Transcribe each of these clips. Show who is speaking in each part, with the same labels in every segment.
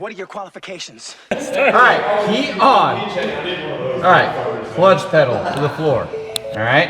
Speaker 1: what are your qualifications?
Speaker 2: All right, heat on. All right, clutch pedal to the floor. All right,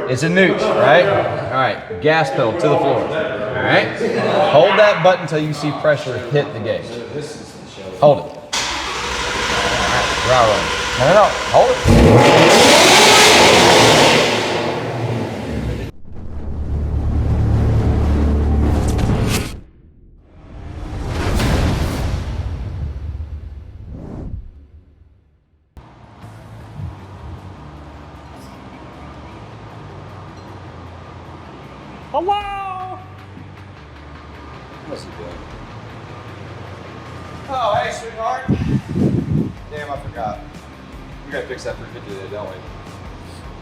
Speaker 2: it's a neutral, right? All right, gas pedal to the floor. All right, hold that button until you see pressure hit the gauge. Hold it. All right, dry run. No, hold it.
Speaker 3: Hello?
Speaker 2: What's he doing? Oh, hey, sweetheart. Damn, I forgot. We gotta fix that 350 today, don't we?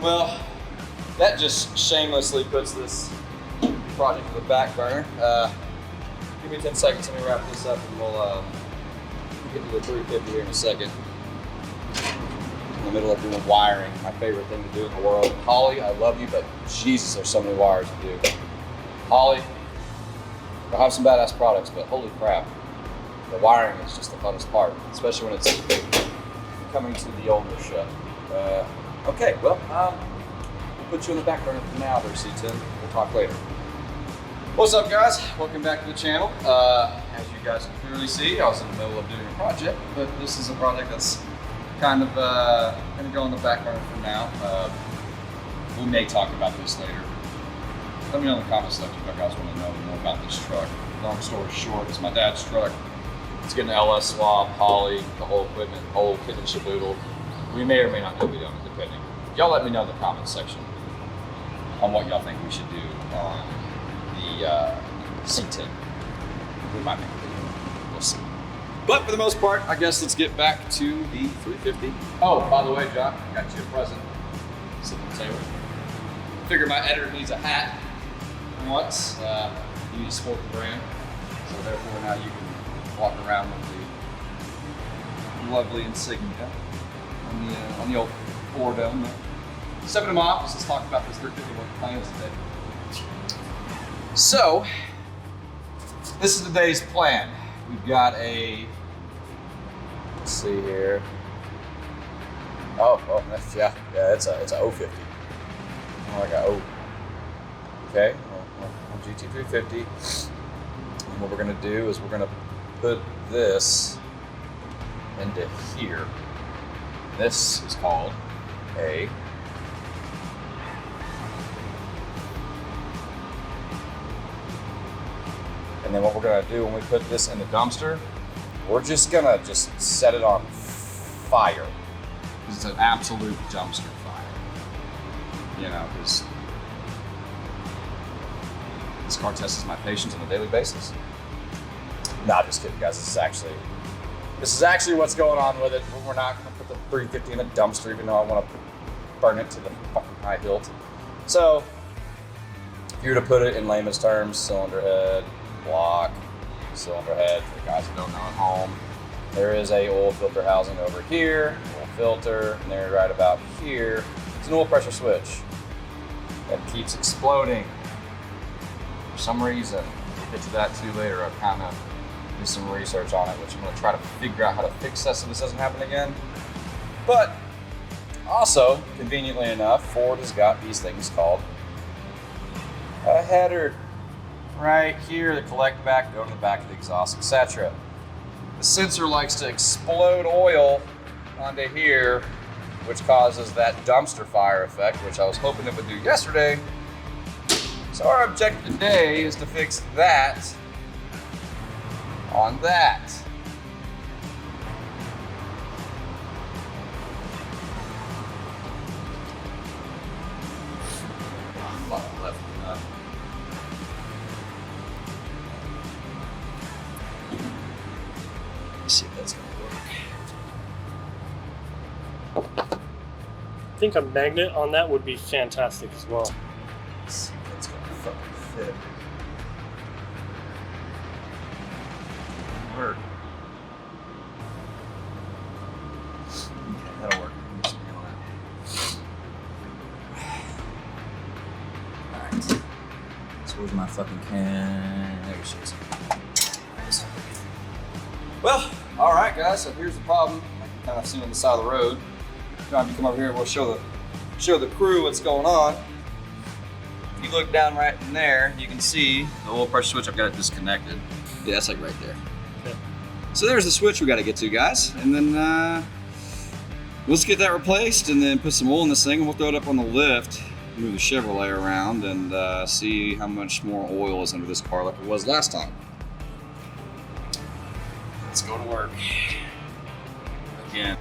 Speaker 2: Well, that just shamelessly puts this project to the back burner. Give me 10 seconds, let me wrap this up and we'll get to the 350 here in a second. In the middle of doing wiring, my favorite thing to do in the world. Holly, I love you, but Jesus, there's so many wires to do. Holly, we'll have some badass products, but holy crap, the wiring is just the funnest part, especially when it's coming to the older shut. Okay, well, we'll put you in the back burner for now there, C10. We'll talk later. What's up, guys? Welcome back to the channel. As you guys can clearly see, I was in the middle of doing a project, but this is a project that's kind of gonna go on the back burner for now. We may talk about this later. Let me know in the comments if you guys want to know more about this truck. Long story short, it's my dad's truck. It's getting an LS swap, Holly, the whole equipment, whole kit and shaboodle. We may or may not do a video on it, depending. Y'all let me know in the comments section on what y'all think we should do on the C10. We might make a video. We'll see. But for the most part, I guess let's get back to the 350. Oh, by the way, John, I got you a present. Sit on the table. Figure my editor needs a hat once. You need to support the brand. So therefore now you can walk around with the lovely insignia on the old Ford dome there. Step into my office, let's talk about this 350 work plans today. So, this is today's plan. We've got a, let's see here. Oh, that's, yeah, it's a 050. Oh, I got okay, well, GT350. And what we're gonna do is we're gonna put this into here. This is called a and then what we're gonna do when we put this in the dumpster, we're just gonna set it on fire. It's an absolute dumpster fire. You know, because this car tests my patience on a daily basis. Nah, just kidding, guys. This is actually what's going on with it. We're not gonna put the 350 in a dumpster, even though I want to burn it to the fucking high hilt. So, if you were to put it in layman's terms, cylinder head, block, cylinder head, for the guys who don't know at home, there is a oil filter housing over here, oil filter, and there right about here, it's an oil pressure switch that keeps exploding for some reason. We'll get to that too later. I've kind of do some research on it, which I'm going to try to figure out how to fix that so this doesn't happen again. But also, conveniently enough, Ford has got these things called a header right here, the collect back, go to the back of the exhaust, etc. The sensor likes to explode oil onto here, which causes that dumpster fire effect, which I was hoping it would do yesterday. So our objective today is to fix that on that. Left. Let's see if that's gonna work.
Speaker 3: I think a magnet on that would be fantastic as well.
Speaker 2: Let's see if that's gonna fucking fit. Work. Okay, that'll work. Alright. So where's my fucking can? There she is. Well, All right, guys, so here's the problem. Like you kind of seen on the side of the road. Time to come over here, we'll show the crew what's going on. If you look down right in there, you can see the oil pressure switch. I've got it disconnected. Yeah, that's like right there.
Speaker 3: Okay.
Speaker 2: So there's the switch we got to get to, guys. And then let's get that replaced and then put some oil in this thing and we'll throw it up on the lift, move the Chevrolet around and see how much more oil is under this car like it was last time. Let's go to work. Again.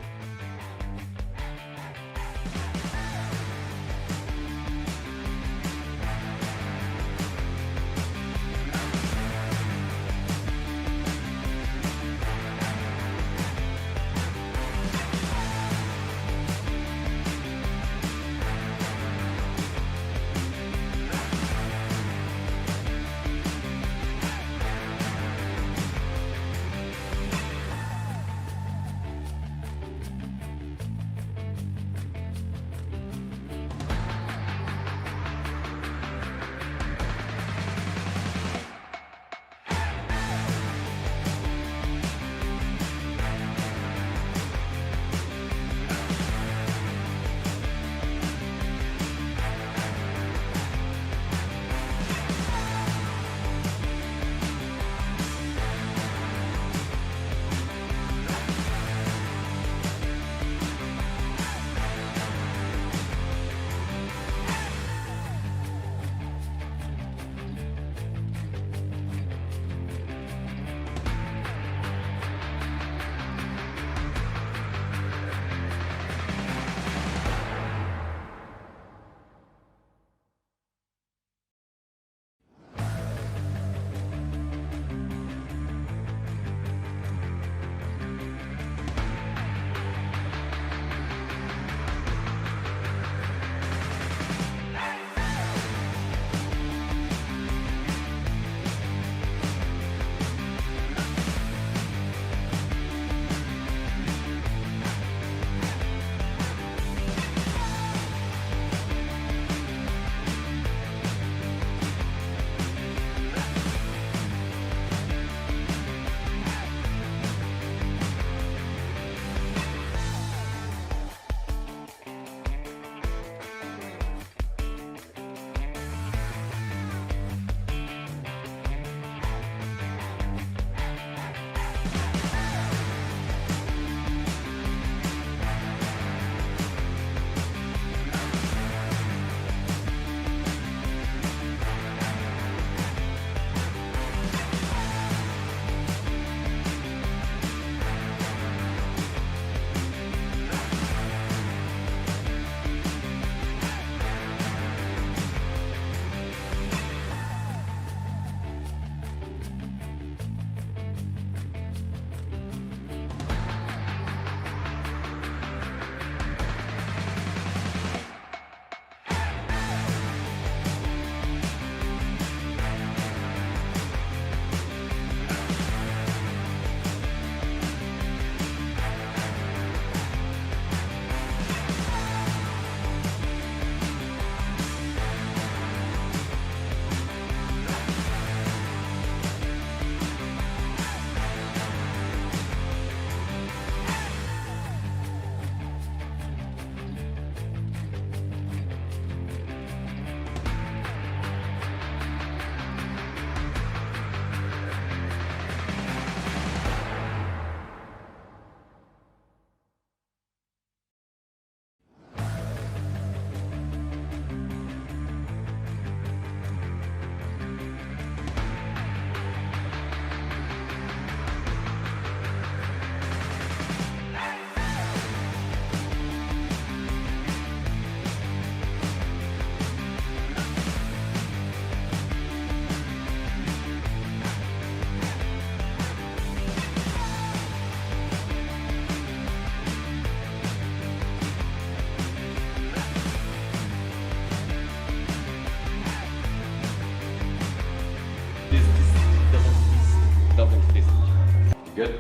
Speaker 2: Good?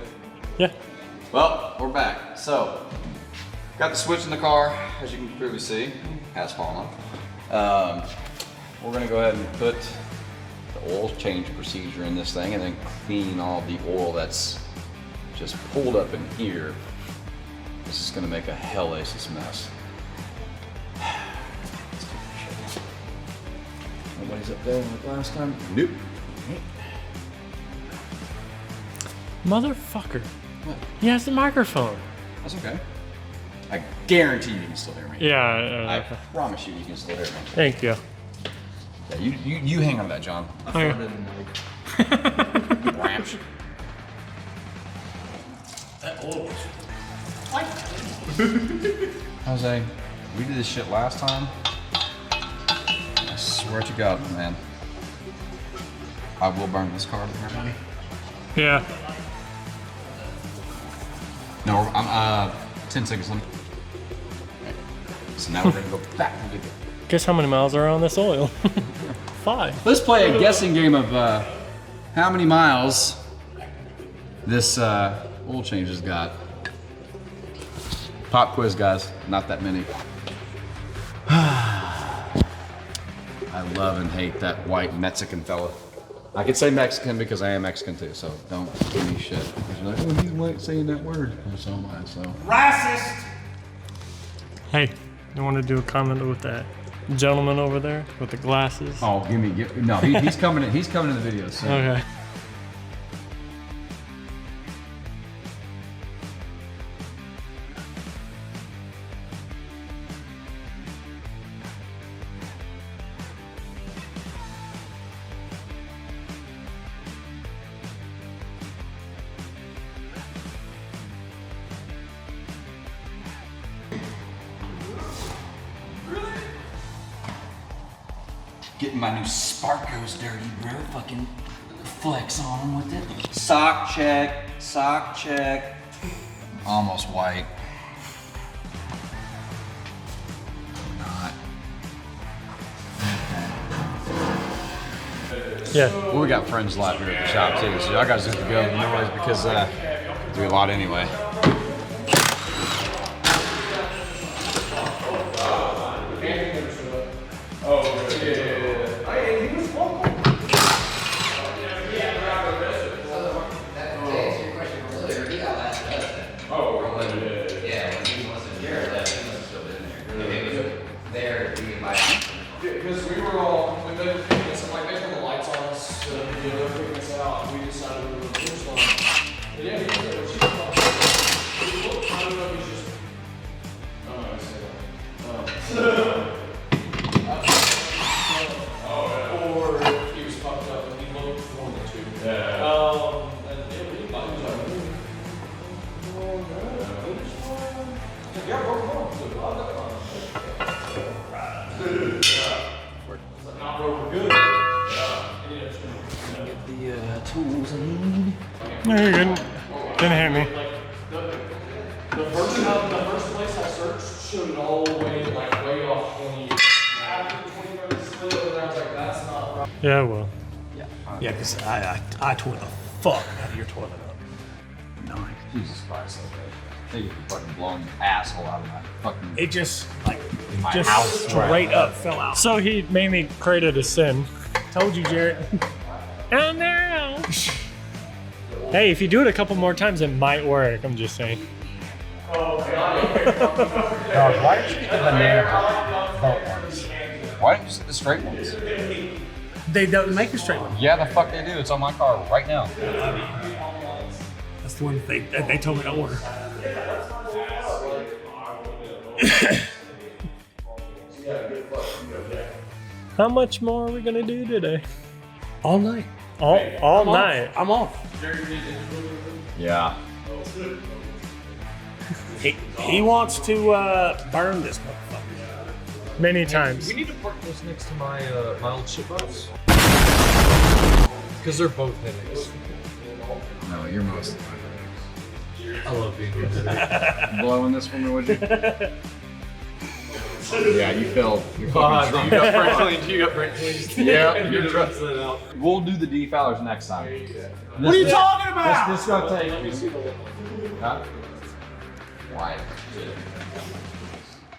Speaker 3: Yeah.
Speaker 2: Well, we're back. So, got the switch in the car, as you can clearly see, has fallen off. We're gonna go ahead and put the oil change procedure in this thing and then clean all the oil that's just pulled up in here. This is gonna make a hellacious mess. Nobody's up there like last time? Nope.
Speaker 3: Motherfucker.
Speaker 2: What?
Speaker 3: He has the microphone.
Speaker 2: That's okay. I guarantee you can still hear me.
Speaker 3: Yeah.
Speaker 2: I promise you can still hear me.
Speaker 3: Thank you.
Speaker 2: Yeah, you hang on to that, John.
Speaker 3: Okay.
Speaker 2: Ramps.
Speaker 1: That oil was
Speaker 2: Jose, we did this shit last time. I swear to God, man. I will burn this car to the ground.
Speaker 3: Yeah.
Speaker 2: No, I'm 10 seconds limit. Right. So now we're gonna go back to the video.
Speaker 3: Guess how many miles are on this oil? 5.
Speaker 2: Let's play a guessing game of how many miles this oil change has got. Pop quiz, guys. Not that many. I love and hate that white Mexican fella. I could say Mexican because I am Mexican too, so don't give me shit. Because you're like, oh, he's white saying that word. And so am I, so.
Speaker 1: racist.
Speaker 3: Hey, you want to do a comment with that gentleman over there with the glasses?
Speaker 2: Oh, no, he's coming in the video soon.
Speaker 3: Okay.
Speaker 1: Getting my new Sparkos dirty, bro. Fucking flex on them with it. Sock check, sock check.
Speaker 2: Almost white. Not.
Speaker 3: Yeah.
Speaker 2: Well, we got friends live here at the shop too, so y'all guys have to go noise because do a lot anyway.
Speaker 4: Because we were all, when they were picking us up, like they turned the lights on us, they were picking us out, and we decided we were the first one. But yeah, he was there, she was like, I don't know if he's just, I don't know how to say that. Or he was fucked up and he looked one of the two. And yeah, he was like, yeah, we're wrong. Not where we're good.
Speaker 1: Get the tools I need.
Speaker 3: No, you're good. Didn't hit me.
Speaker 4: The first place I searched showed it all the way, like way off 20. After the 20 split, and I was like, that's not right.
Speaker 3: Yeah, well.
Speaker 1: Yeah, because I tore the fuck out of your toilet up.
Speaker 2: Jesus Christ, okay. Think you fucking blown the asshole out of my fucking.
Speaker 1: It just like
Speaker 2: my
Speaker 1: just
Speaker 2: house
Speaker 1: straight up fell out.
Speaker 3: So he made me created a sin.
Speaker 1: Told you, Jarrett.
Speaker 3: Oh no! Hey, if you do it a couple more times, it might work. I'm just saying.
Speaker 2: Why didn't you get the banana boat ones? Why didn't you get the straight ones?
Speaker 1: They don't make a straight one.
Speaker 2: Yeah, the fuck they do. It's on my car right now.
Speaker 1: That's the one they told me to order.
Speaker 3: How much more are we gonna do today?
Speaker 1: All night.
Speaker 3: All night.
Speaker 1: I'm off.
Speaker 2: Yeah.
Speaker 1: He wants to burn this motherfucker.
Speaker 3: Many times.
Speaker 4: We need to park this next to my my old ship boats. Because they're both headaches.
Speaker 2: No, you're most.
Speaker 4: I love being here today.
Speaker 2: Blowing this one, or would you? Yeah, you failed. You're
Speaker 4: You
Speaker 2: fucking drunk.
Speaker 4: got brake cleaned. You got brake cleaned.
Speaker 2: Yeah,
Speaker 4: you're trusting it out.
Speaker 2: We'll do the defowlers next time.
Speaker 1: What are you talking about?
Speaker 2: This is gonna take. Huh? Why?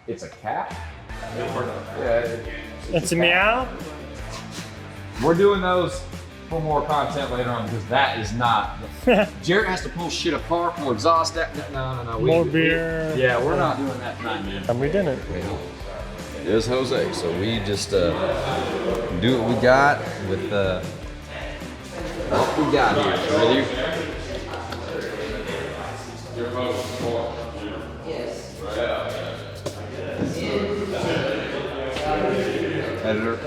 Speaker 2: It's a cat? Yeah.
Speaker 3: It's a meow.
Speaker 2: We're doing those for more content later on because that is not. Jarrett has to pull shit apart, more exhaust. No.
Speaker 3: More beer.
Speaker 2: Yeah, we're not doing that tonight, man.
Speaker 3: And we didn't.
Speaker 2: It is Jose, so we just do what we got with what we got here. Ready? Editor,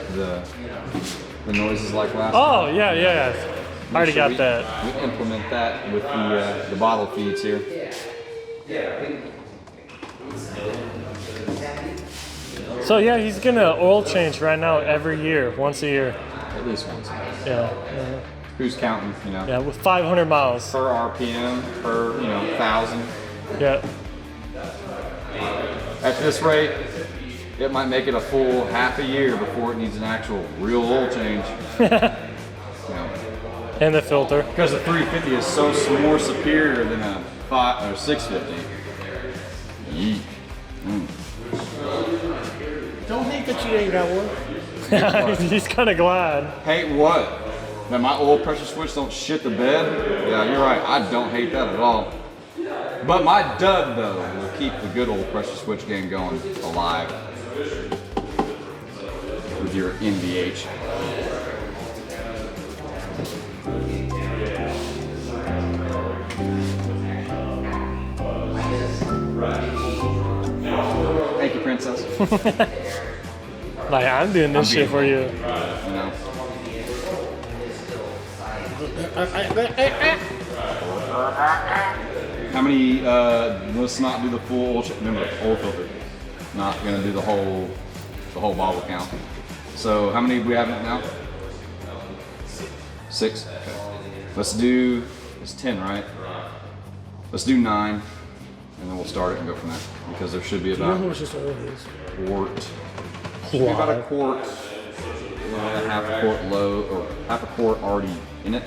Speaker 2: the noises like last time.
Speaker 3: Oh, yeah. I already got that.
Speaker 2: We implement that with the bottle feeds here.
Speaker 3: So yeah, he's gonna oil change right now every year, once a year.
Speaker 2: At least once.
Speaker 3: Yeah.
Speaker 2: Who's counting, you know?
Speaker 3: Yeah, with 500 miles.
Speaker 2: Per RPM, per, 1,000.
Speaker 3: Yeah.
Speaker 2: At this rate, it might make it a full half a year before it needs an actual real oil change.
Speaker 3: And the filter.
Speaker 2: Because the 350 is so more superior than a 650. Yeet.
Speaker 5: Don't hate that you ain't got one.
Speaker 3: He's kind of glad.
Speaker 2: Hate what? That my oil pressure switch don't shit the bed? Yeah, you're right. I don't hate that at all. But my dud, though, will keep the good old pressure switch game going alive. With your NVH. Thank you, princess.
Speaker 3: Like, I'm doing this shit for you.
Speaker 2: You know. How many, let's not do the full oil, remember, oil filter. Not gonna do the whole bottle count. So how many do we have now? 6? Okay. Let's do, it's 10, right? Let's do 9, and then we'll start it and go from there. Because there should be about
Speaker 5: how much this oil is?
Speaker 2: quart. Should be about a quart, half a quart low, or half a quart already in it.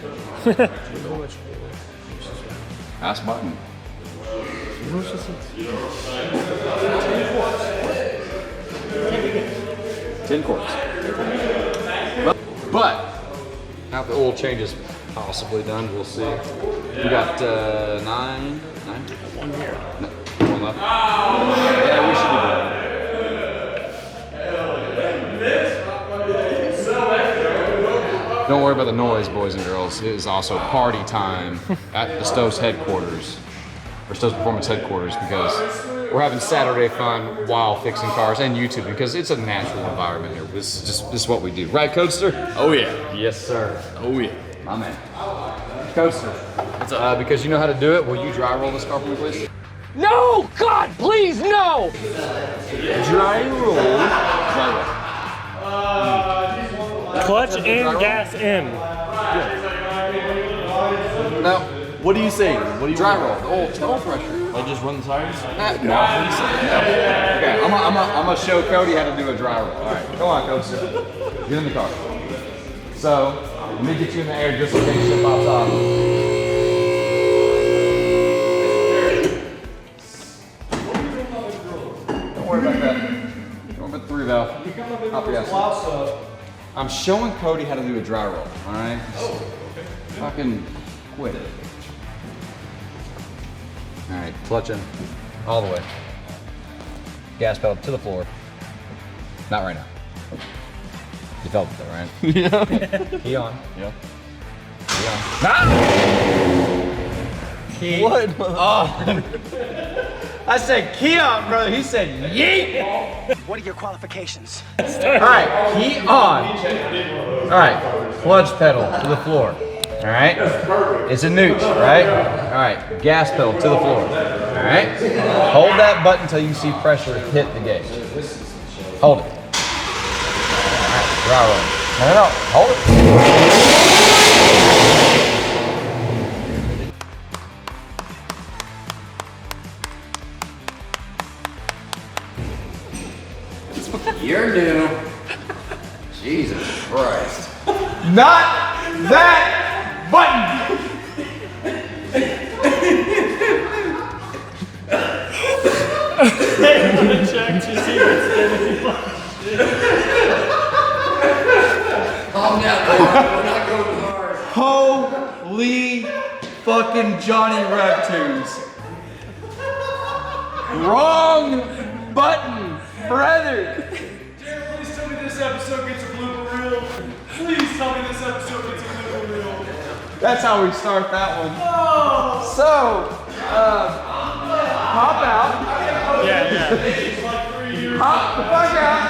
Speaker 2: Ask Button. 10 quarts. But now the oil change is possibly done. We'll see. We got 9. 1 here. No, 1 left. Yeah, we should be done. Don't worry about the noise, boys and girls. It is also party time at the Stowes headquarters, or Stowes Performance headquarters, because we're having Saturday fun while fixing cars and YouTube, because it's a natural environment here. This is what we do, right, Coaster?
Speaker 4: Oh yeah.
Speaker 2: Yes, sir.
Speaker 4: Oh yeah.
Speaker 2: My man. Coaster. What's up? Because you know how to do it, will you dry roll this car for me, please?
Speaker 5: No! God, please, no!
Speaker 2: Dry roll. Dry roll.
Speaker 3: Clutch in, gas in.
Speaker 2: No.
Speaker 4: What do you say? What do you
Speaker 2: Dry
Speaker 4: want?
Speaker 2: roll. The oil pressure.
Speaker 4: Like just run the tires?
Speaker 2: No. Okay, I'm gonna show Cody how to do a dry roll. All right, come on, Coach. Get in the car. So, let me get you in the air just in case shit pops off. Don't worry about that. Don't worry about the 3 valve. Hop your ass. I'm showing Cody how to do a dry roll. All right. Fucking quit it. All right, clutch in, all the way. Gas pedal to the floor. Not right now. You felt it though, right?
Speaker 4: Yeah.
Speaker 2: Key on.
Speaker 4: Yeah.
Speaker 2: Key on. Key.
Speaker 4: What?
Speaker 2: Oh. I said key on, brother. He said yeet.
Speaker 5: What are your qualifications?
Speaker 2: All right, key on. All right, clutch pedal to the floor. All right, it's a nooch, right? All right, gas pedal to the floor. All right, hold that button until you see pressure hit the gauge. Hold it. All right, dry roll. No, hold it. You're new. Jesus Christ. Not that button! Calm down, we're not going hard. fucking Johnny Rev tunes. Wrong button, brother.
Speaker 4: Jared, please tell me this episode gets a blooper reel. Please tell me this episode gets a blooper reel.
Speaker 2: That's how we start that one.
Speaker 4: Oh!
Speaker 2: So, pop out.
Speaker 3: Yeah.
Speaker 4: It's like 3 years.
Speaker 2: Pop the fuck out.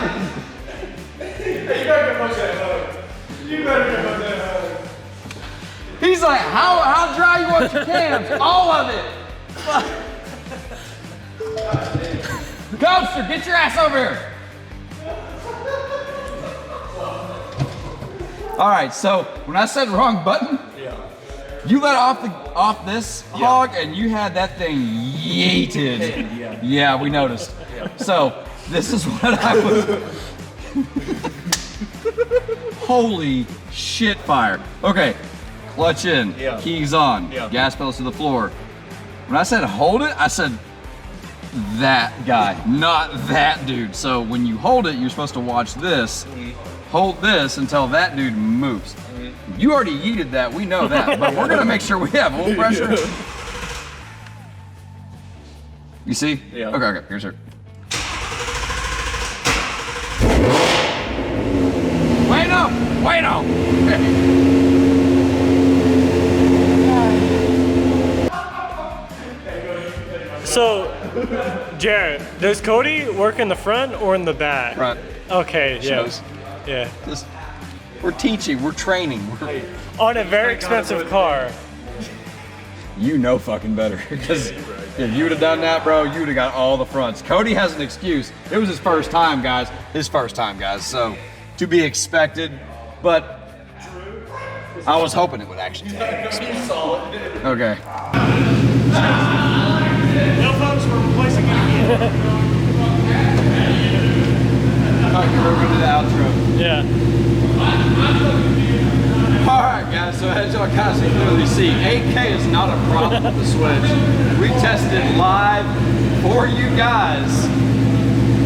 Speaker 4: Hey, you better get much that hug. You better get much that hug.
Speaker 2: He's like, how dry you want your cams? All of it. Ghoster, get your ass over here. All right, so when I said wrong button, you let off this hog and you had that thing yeeted. Yeah, we noticed. So this is what I was. Holy shit fire. Okay, clutch in, keys on, gas pedals to the floor. When I said hold it, I said that guy, not that dude. So when you hold it, you're supposed to watch this. Hold this until that dude moves. You already yeeted that, we know that, but we're gonna make sure we have full pressure. You see? Yeah. Okay, here's her. Wait no!
Speaker 3: So, Jared, does Cody work in the front or in the back?
Speaker 2: Front.
Speaker 3: Okay, yeah.
Speaker 2: Shows.
Speaker 3: Yeah.
Speaker 2: Just, we're teaching, we're training.
Speaker 3: On a very expensive car.
Speaker 2: You know fucking better, because if you would have done that, bro, you would have got all the fronts. Cody has an excuse. It was his first time, guys. So, to be expected, but I was hoping it would actually take. Okay.
Speaker 3: No, folks, we're replacing it again.
Speaker 2: Alright, we're going to the outro.
Speaker 3: Yeah.
Speaker 2: Alright guys, so as y'all guys can clearly see, 8K is not a problem with the Switch. We tested live for you guys.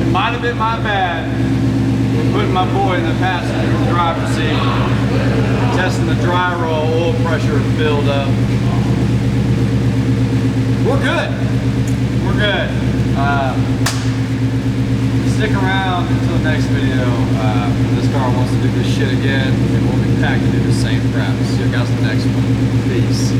Speaker 2: It might have been my bad putting my boy in the passenger driver's seat. Testing the dry roll, oil pressure build up. We're good. We're good. Stick around until the next video. This car wants to do this shit again, and we'll be back to do the same crap. See you guys in the next one. Peace.